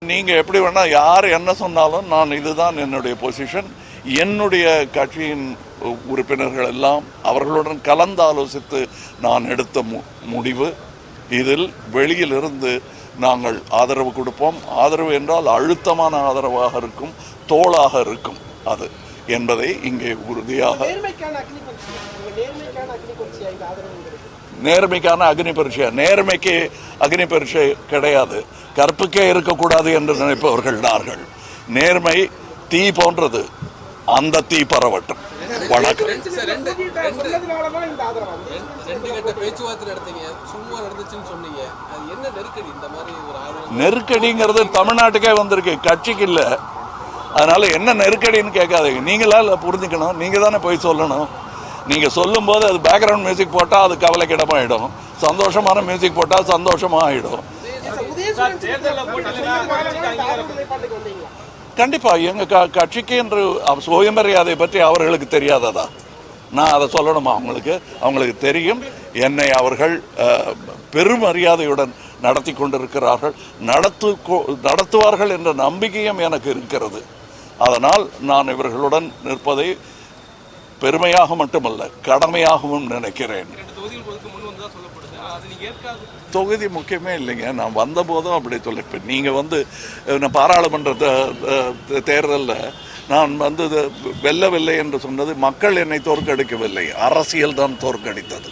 நீங்க எப்படி வேணா யார் என்ன சொன்னாலும் நான் இதுதான் என்னுடைய பொசிஷன். என்னுடைய கட்சியின் உறுப்பினர்கள் எல்லாம் அவர்களுடன் கலந்து ஆலோசித்து நான் எடுத்த முடிவு. இதில் வெளியிலிருந்து நாங்கள் ஆதரவு கொடுப்போம். ஆதரவு என்றால் அழுத்தமான ஆதரவாக இருக்கும், தோளாக இருக்கும் அது என்பதை இங்கே உறுதியாக. நேர்மைக்கான அக்னி பரீட்சை, நேர்மைக்கு அக்னி பரீட்சை கிடையாது. கற்புக்கே இருக்கக்கூடாது என்று நினைப்பவர்கள் நார்கள். நேர்மை தீ போன்றது, அந்த தீ பரவட்டும். வணக்கம். நெருக்கடிங்கிறது தமிழ்நாட்டுக்கே வந்திருக்கு, கட்சிக்கு இல்லை. அதனால என்ன நெருக்கடின்னு கேட்காதீங்க. நீங்களா புரிஞ்சுக்கணும், நீங்க தானே போய் சொல்லணும். நீங்க சொல்லும் போது அது பேக்ரவுண்ட் மியூசிக் போட்டா அது கவலைக்கிடமாயிடும், சந்தோஷமான மியூசிக் போட்டா சந்தோஷமா ஆயிடும். கண்டிப்பா எங்க கட்சிக்கு என்று சுயமரியாதை பற்றி அவர்களுக்கு தெரியாததா? நான் அதை சொல்லணுமா? அவங்களுக்கு தெரியும். என்னை அவர்கள் பெருமரியாதையுடன் நடத்தி கொண்டிருக்கிறார்கள், நடத்துவார்கள் என்ற நம்பிக்கையும் எனக்கு இருக்கிறது. அதனால் நான் இவர்களுடன் நிற்பதை பெருமையாக மட்டுமல்ல, கடமையாகவும் நினைக்கிறேன். தொகுதி முக்கியமே இல்லைங்க. நான் வந்த போதும் அப்படி சொல்லியிருப்பேன். நீங்கள் பாராளுமன்ற தேர்தலில் நான் வெல்லவில்லை என்று சொன்னது மக்கள் என்னை தோற்கடிக்கவில்லை, அரசியல் தான் தோற்கடித்தது.